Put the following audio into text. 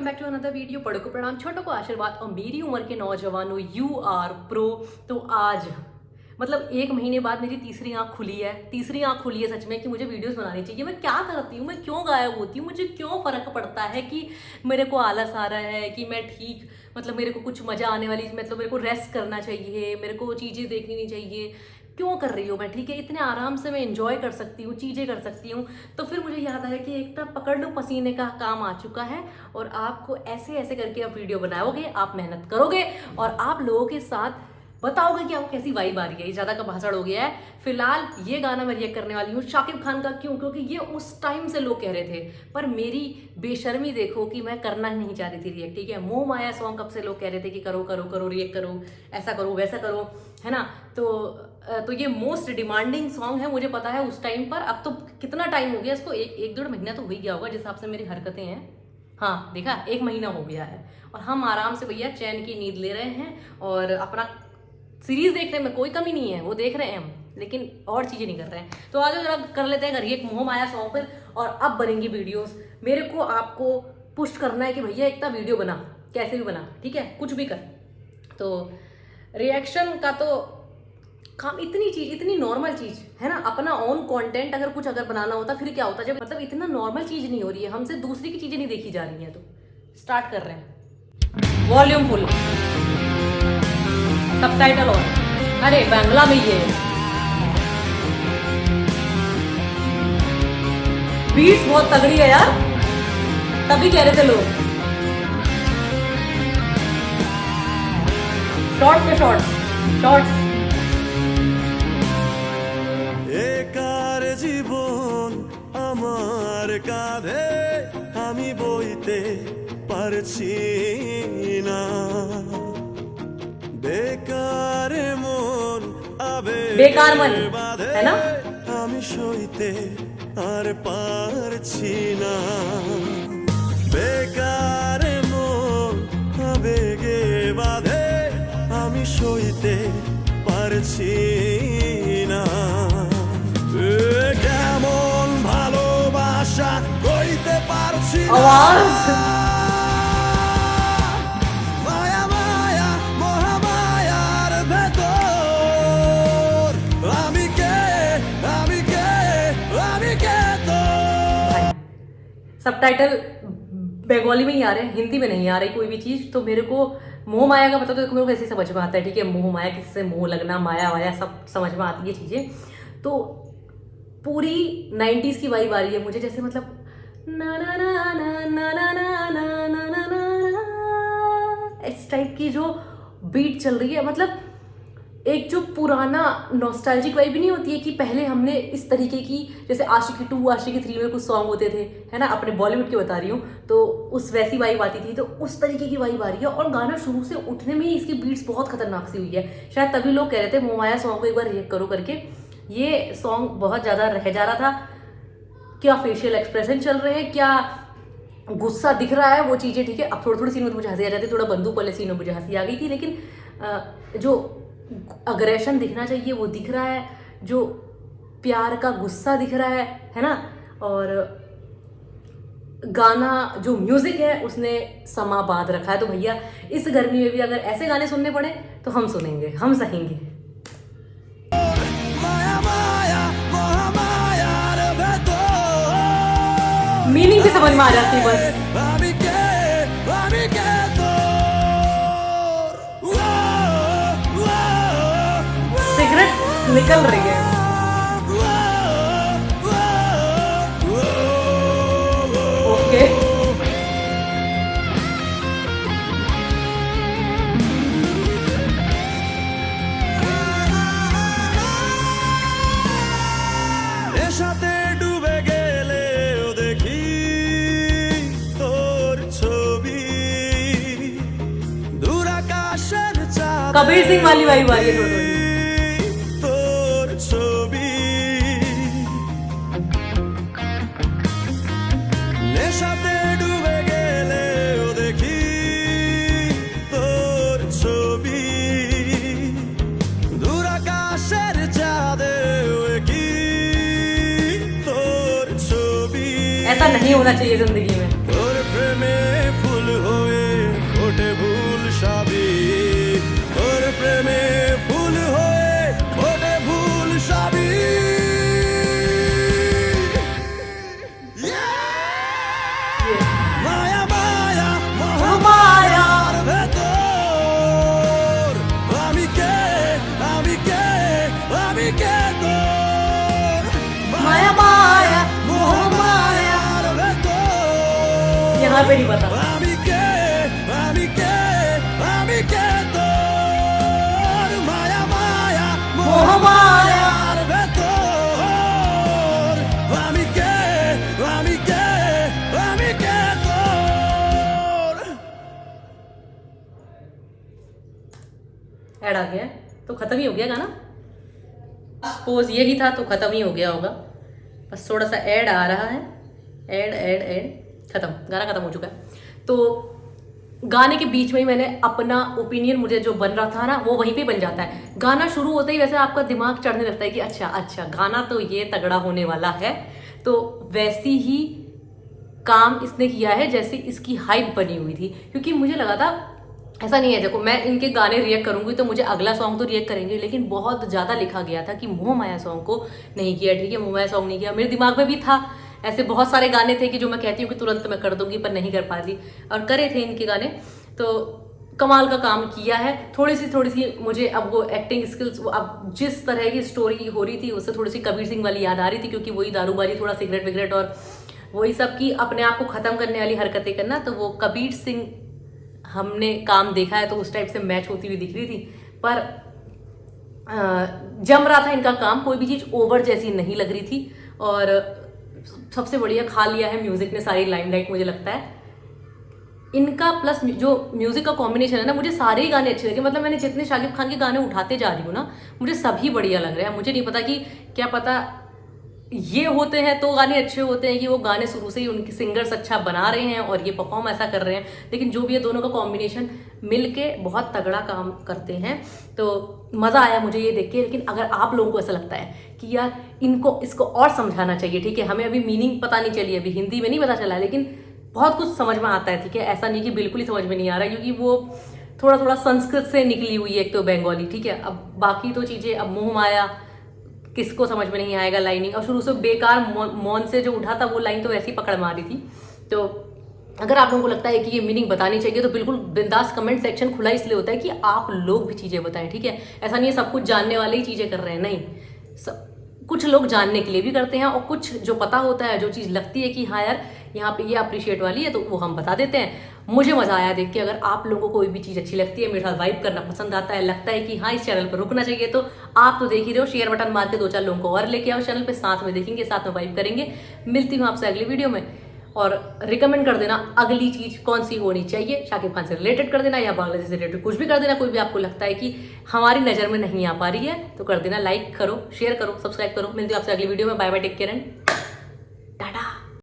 Welcome back to another video. बड़ों को प्रणाम, छोटों को आशीर्वाद और मेरी उम्र के नौजवानों यू आर प्रो। तो आज मतलब 1 महीने बाद मेरी तीसरी आंख खुली है सच में कि मुझे वीडियोस बनानी चाहिए। मैं क्या करती हूँ, मैं क्यों गायब होती हूँ, मुझे क्यों फ़र्क पड़ता है कि मेरे को आलस आ रहा है कि मैं ठीक मतलब मेरे को कुछ मज़ा आने वाली मतलब मेरे को रेस्ट करना चाहिए, मेरे को चीज़ें देखनी नहीं चाहिए। क्यों कर रही हूँ मैं, ठीक है इतने आराम से मैं इंजॉय कर सकती हूँ, चीज़ें कर सकती हूँ। तो फिर मुझे याद आया कि एक तब पकड़ लो पसीने का काम आ चुका है और आपको ऐसे ऐसे करके आप वीडियो बनाओगे, आप मेहनत करोगे और आप लोगों के साथ बताओगे कि आपको कैसी वाइब आ रही है। ये ज़्यादा का भाषण हो गया है। फिलहाल ये गाना मैं रिएक्ट करने वाली हूँ शाकिब खान का। क्यों? क्योंकि ये उस टाइम से लोग कह रहे थे, पर मेरी बेशर्मी देखो कि मैं करना ही नहीं चाह रही थी रिएक्ट, ठीक है। मोह माया सॉन्ग कब से लोग कह रहे थे कि करो करो करो रिएक्ट करो, ऐसा करो वैसा करो, है ना। तो ये मोस्ट डिमांडिंग सॉन्ग है, मुझे पता है उस टाइम पर। अब तो कितना टाइम हो गया इसको, एक 1.5 महीना तो हो ही गया होगा जिस हिसाब से मेरी हरकतें हैं। हाँ देखा, 1 महीना हो गया है और हम आराम से भैया चैन की नींद ले रहे हैं और अपना सीरीज देखने में कोई कमी नहीं है, वो देख रहे हैं हम, लेकिन और चीज़ें नहीं कर रहे हैं। तो आज जरा कर लेते हैं रिएक्ट मोह माया सॉन्ग पर और अब बनेंगी वीडियोस। मेरे को आपको पुश करना है कि भैया एक वीडियो बना, कैसे भी बना, ठीक है, कुछ भी कर। तो रिएक्शन का तो काम इतनी नॉर्मल चीज़ है ना, अपना ओन कंटेंट अगर बनाना होता फिर क्या होता, जब मतलब इतना नॉर्मल चीज़ नहीं हो रही है, हमसे दूसरी की चीज़ें नहीं देखी जा रही हैं। तो स्टार्ट कर रहे हैं, वॉल्यूम फुल, सबटाइटल ऑन। अरे बांग्ला में ये बीट्स बहुत तगड़ी है यार, तभी कह रहे थे लोग। शॉर्ट्स पे शॉर्ट्स একার জীবন আমার কাঁধে আমি বইতে পারছি না, বেকার মন बेकार मन है ना। আমি সইতে আর পারছি না, বেকার মন আবেগে বাঁধে আমি সইতে পারছি না। কেমন ভালোবাসা কইতে পারছি না, মায়া মায়া মহামায়ার ভেতর আমি কে তো। सबटाइटल बंगाली में ही आ रहे हैं, हिंदी में नहीं आ रही कोई भी चीज़। तो मेरे को मोह माया का पता, तो मेरे को ऐसे समझ में आता है, ठीक है। मोह माया, किसी से मोह लगना, माया वाया सब समझ में आती है चीज़ें। तो पूरी 90s की वाइब आ रही है मुझे, जैसे मतलब ना ना ना ना ना ना ना ना ना ना ना, इस टाइप की जो बीट चल रही है। मतलब एक जो पुराना नॉस्टैल्जिक वाइब नहीं होती है कि पहले हमने इस तरीके की, जैसे आशिकी 2 आशिकी 3 में कुछ सॉन्ग होते थे, है ना, अपने बॉलीवुड की बता रही हूँ, तो उस वैसी वाइब आती थी। तो उस तरीके की वाइब आ रही है और गाना शुरू से उठने में ही इसकी बीट्स बहुत खतरनाक सी हुई है। शायद तभी लोग कह रहे थे मोह माया सॉन्ग को एक बार रिएक्ट करो करके। ये सॉन्ग बहुत ज़्यादा रह जा रहा था, क्या फेशियल एक्सप्रेशन चल रहे हैं, क्या गुस्सा दिख रहा है, वो चीज़ें ठीक है। अब थोड़ी सीन में मुझे हंसी आ जाती, थोड़ा बंदूक वाले सीन में मुझे हंसी आ गई थी, लेकिन जो अग्रेशन दिखना चाहिए वो दिख रहा है, जो प्यार का गुस्सा दिख रहा है ना। और गाना जो म्यूजिक है उसने समा बांध रखा है। तो भैया इस गर्मी में भी अगर ऐसे गाने सुनने पड़े तो हम सुनेंगे, हम सहेंगे। मीनिंग भी समझ में आ जाती बस। सिगरेट निकल रही है। ओके নেশাতে ডুবে গেলেও দেখি তোর ছবি, দূর আকাশের চাঁদে कबीर सिंह वाली वाइब आ रही है थोड़ी। তোর ছবি, নেশাতে ডুবে গেলেও দেখি তোর ছবি, দূর আকাশের চাঁদেও কি তোর ছবি। ऐसा नहीं होना चाहिए जिंदगी में। তোর প্রেমে ফুল गाना पे नहीं पता। माया माया मोह माया। ऐड आ गया है तो खत्म ही हो गया गाना। सपोज यही था तो खत्म ही हो गया होगा, बस थोड़ा सा ऐड आ रहा है। ऐड ऐड ऐड खत्म, गाना खत्म हो चुका है। तो गाने के बीच में ही मैंने अपना ओपिनियन, मुझे जो बन रहा था ना वो वहीं पे बन जाता है। गाना शुरू होते ही वैसे आपका दिमाग चढ़ने लगता है कि अच्छा अच्छा गाना तो ये तगड़ा होने वाला है। तो वैसी ही काम इसने किया है जैसे इसकी हाइप बनी हुई थी, क्योंकि मुझे लगा था ऐसा नहीं है, देखो मैं इनके गाने रिएक्ट करूंगी तो मुझे अगला सॉन्ग तो रिएक्ट करेंगे, लेकिन बहुत ज़्यादा लिखा गया था कि मोह माया सॉन्ग को नहीं किया। ठीक है, मोह माया सॉन्ग नहीं किया, मेरे दिमाग में भी था। ऐसे बहुत सारे गाने थे कि जो मैं कहती हूँ कि तुरंत मैं कर दूंगी, पर नहीं कर पाती, और करे थे इनके गाने। तो कमाल का काम किया है। थोड़ी सी मुझे अब वो एक्टिंग स्किल्स, अब जिस तरह की स्टोरी हो रही थी उससे थोड़ी सी कबीर सिंह वाली याद आ रही थी, क्योंकि वही दारूबाजी, थोड़ा सिगरेट विगरेट और वही सब की अपने आप को ख़त्म करने वाली हरकतें करना। तो वो कबीर सिंह हमने काम देखा है तो उस टाइप से मैच होती हुई दिख रही थी, पर जम रहा था इनका काम। कोई भी चीज़ ओवर जैसी नहीं लग रही थी, और सबसे बढ़िया खा लिया है म्यूजिक ने सारी लाइमलाइट, मुझे लगता है इनका। प्लस जो म्यूजिक का कॉम्बिनेशन है ना, मुझे सारे ही गाने अच्छे लगे। मतलब मैंने जितने शाकिब खान के गाने उठाते जा रही हूँ ना, मुझे सभी बढ़िया लग रहे हैं। मुझे नहीं पता कि क्या पता ये होते हैं तो गाने अच्छे होते हैं, कि वो गाने शुरू से ही उनके सिंगर्स अच्छा बना रहे हैं और ये परफॉर्म ऐसा कर रहे हैं, लेकिन जो भी है दोनों का कॉम्बिनेशन मिलके बहुत तगड़ा काम करते हैं। तो मज़ा आया मुझे ये देख के। लेकिन अगर आप लोगों को ऐसा लगता है कि यार इसको और समझाना चाहिए, ठीक है, हमें अभी मीनिंग पता नहीं चली, अभी हिंदी में नहीं पता चला, लेकिन बहुत कुछ समझ में आता है, ठीक है, ऐसा नहीं कि बिल्कुल ही समझ में नहीं आ रहा, क्योंकि वो थोड़ा संस्कृत से निकली हुई है, एक तो बंगाली, ठीक है। अब बाकी तो चीज़ें, अब मोह माया किसको समझ में नहीं आएगा लाइनिंग, और शुरू से बेकार मौन से जो उठा था वो लाइन तो वैसे ही पकड़ मारी थी। तो अगर आप लोगों को लगता है कि ये मीनिंग बतानी चाहिए तो बिल्कुल बिंदास, कमेंट सेक्शन खुला इसलिए होता है कि आप लोग भी चीज़ें बताएं, ठीक है। ऐसा नहीं है सब कुछ जानने वाले ही चीज़ें कर रहे हैं, नहीं, कुछ लोग जानने के लिए भी करते हैं, और कुछ जो पता होता है, जो चीज़ लगती है कि हाँ यार यहाँ पे ये अप्रिशिएट वाली है, तो वो हम बता देते हैं। मुझे मज़ा आया देख के। अगर आप लोगों को कोई भी चीज़ अच्छी लगती है, मेरे साथ वाइब करना पसंद आता है, लगता है कि हाँ इस चैनल पर रुकना चाहिए, तो आप तो देख ही रहे हो, शेयर बटन मार के 2-4 लोगों को और लेके आओ चैनल पे, साथ में देखेंगे, साथ में वाइब करेंगे। मिलती हूँ आपसे अगली वीडियो में, और रिकमेंड कर देना अगली चीज़ कौन सी होनी चाहिए, शाकिब खान से रिलेटेड कर देना या बांग्लादेश से रिलेटेड कुछ भी कर देना। कोई भी आपको लगता है कि हमारी नज़र में नहीं आ पा रही है तो कर देना, लाइक करो, शेयर करो, सब्सक्राइब करो। मिलती हूँ आपसे अगली वीडियो में। Bye bye, take care and Tata.